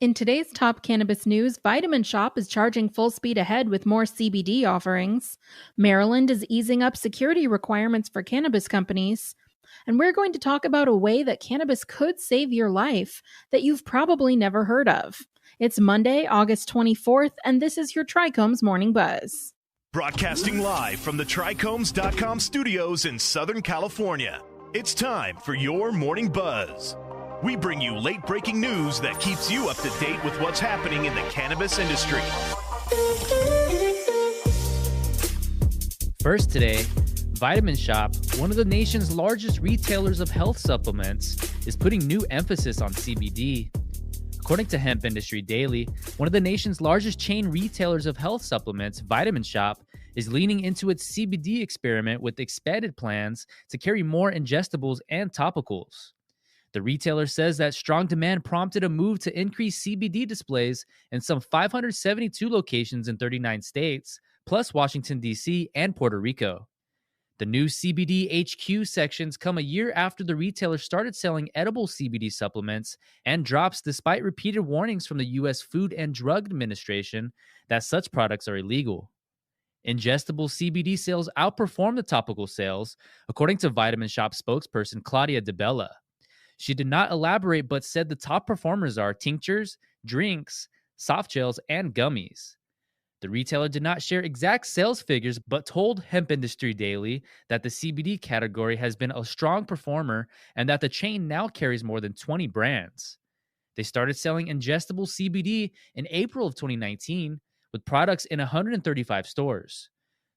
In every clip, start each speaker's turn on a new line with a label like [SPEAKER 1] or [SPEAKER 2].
[SPEAKER 1] In today's top cannabis news, Vitamin Shoppe is charging full speed ahead with more CBD offerings. Maryland is easing up security requirements for cannabis companies. And we're going to talk about a way that cannabis could save your life that you've probably never heard of. It's Monday, August 24th, and this is your TRICHOMES Morning Buzz.
[SPEAKER 2] Broadcasting live from the TRICHOMES.com studios in Southern California, it's time for your Morning Buzz. We bring you late-breaking news that keeps you up to date with what's happening in the cannabis industry.
[SPEAKER 3] First today, Vitamin Shoppe, one of the nation's largest retailers of health supplements, is putting new emphasis on CBD. According to Hemp Industry Daily, one of the nation's largest chain retailers of health supplements, Vitamin Shoppe, is leaning into its CBD experiment with expanded plans to carry more ingestibles and topicals. The retailer says that strong demand prompted a move to increase CBD displays in some 572 locations in 39 states, plus Washington, D.C. and Puerto Rico. The new CBD HQ sections come a year after the retailer started selling edible CBD supplements and drops despite repeated warnings from the U.S. Food and Drug Administration that such products are illegal. Ingestible CBD sales outperform the topical sales, according to Vitamin Shoppe spokesperson Claudia DeBella. She did not elaborate but said the top performers are tinctures, drinks, soft gels, and gummies. The retailer did not share exact sales figures but told Hemp Industry Daily that the CBD category has been a strong performer and that the chain now carries more than 20 brands. They started selling ingestible CBD in April of 2019 with products in 135 stores.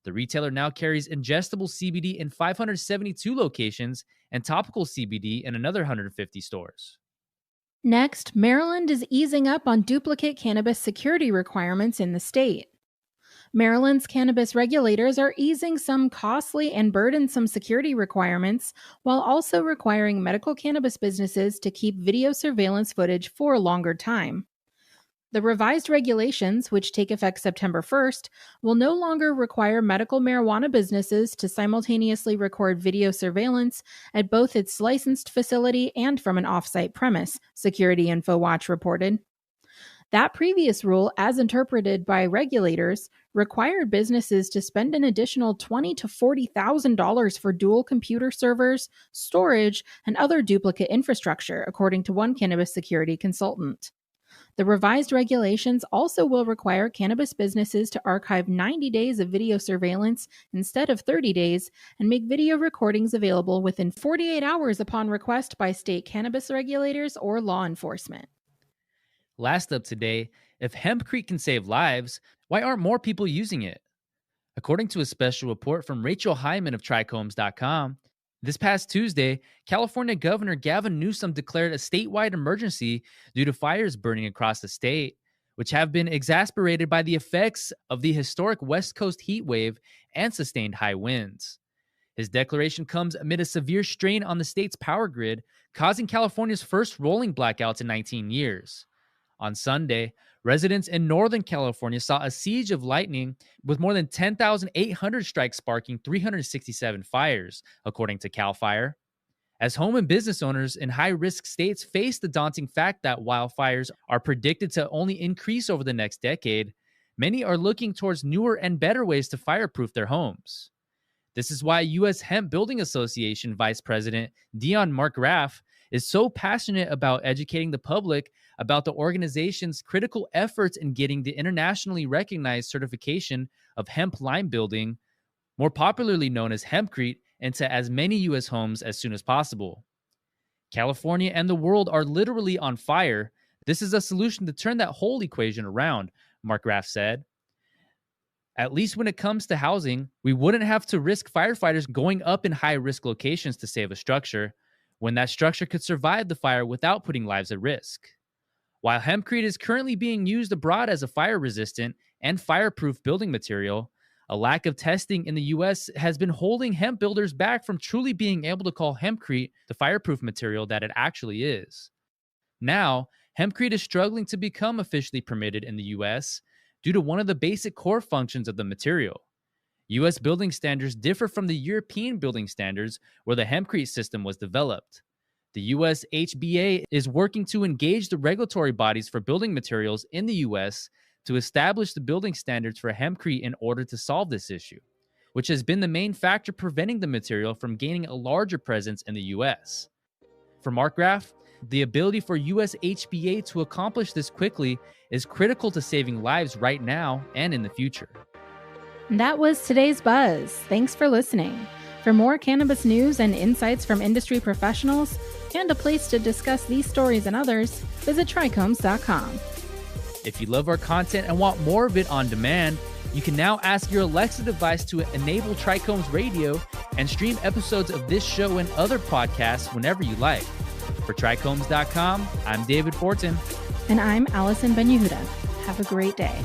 [SPEAKER 3] The retailer now carries ingestible CBD in 572 locations and topical CBD in another 150 stores.
[SPEAKER 1] Next, Maryland is easing up on duplicate cannabis security requirements in the state. Maryland's cannabis regulators are easing some costly and burdensome security requirements while also requiring medical cannabis businesses to keep video surveillance footage for a longer time. The revised regulations, which take effect September 1st, will no longer require medical marijuana businesses to simultaneously record video surveillance at both its licensed facility and from an off-site premise, Security InfoWatch reported. That previous rule, as interpreted by regulators, required businesses to spend an additional $20,000 to $40,000 for dual computer servers, storage, and other duplicate infrastructure, according to one cannabis security consultant. The revised regulations also will require cannabis businesses to archive 90 days of video surveillance instead of 30 days and make video recordings available within 48 hours upon request by state cannabis regulators or law enforcement.
[SPEAKER 3] Last up today, if Hempcrete can save lives, why aren't more people using it? According to a special report from Rachel Hyman of TRICHOMES.com, this past Tuesday, California Governor Gavin Newsom declared a statewide emergency due to fires burning across the state, which have been exacerbated by the effects of the historic West Coast heat wave and sustained high winds. His declaration comes amid a severe strain on the state's power grid, causing California's first rolling blackouts in 19 years. On Sunday, residents in Northern California saw a siege of lightning with more than 10,800 strikes sparking 367 fires, according to CAL FIRE. As home and business owners in high-risk states face the daunting fact that wildfires are predicted to only increase over the next decade, many are looking towards newer and better ways to fireproof their homes. This is why U.S. Hemp Building Association Vice President Dion Markgraf is so passionate about educating the public about the organization's critical efforts in getting the internationally recognized certification of hemp lime building, more popularly known as Hempcrete, into as many U.S. homes as soon as possible. California and the world are literally on fire. This is a solution to turn that whole equation around, Markgraf said. At least when it comes to housing, we wouldn't have to risk firefighters going up in high-risk locations to save a structure, when that structure could survive the fire without putting lives at risk. While Hempcrete is currently being used abroad as a fire-resistant and fireproof building material, a lack of testing in the U.S. has been holding hemp builders back from truly being able to call Hempcrete the fireproof material that it actually is. Now, Hempcrete is struggling to become officially permitted in the U.S. due to one of the basic core functions of the material. U.S. building standards differ from the European building standards where the Hempcrete system was developed. The US HBA is working to engage the regulatory bodies for building materials in the US to establish the building standards for hempcrete in order to solve this issue, which has been the main factor preventing the material from gaining a larger presence in the US. For Mark Graff, the ability for US HBA to accomplish this quickly is critical to saving lives right now and in the future.
[SPEAKER 1] That was today's Buzz. Thanks for listening. For more cannabis news and insights from industry professionals and a place to discuss these stories and others, visit trichomes.com.
[SPEAKER 3] If you love our content and want more of it on demand, you can now ask your Alexa device to enable Trichomes Radio and stream episodes of this show and other podcasts whenever you like. For trichomes.com, I'm David Fortin.
[SPEAKER 1] And I'm Allison Ben-Yehuda. Have a great day.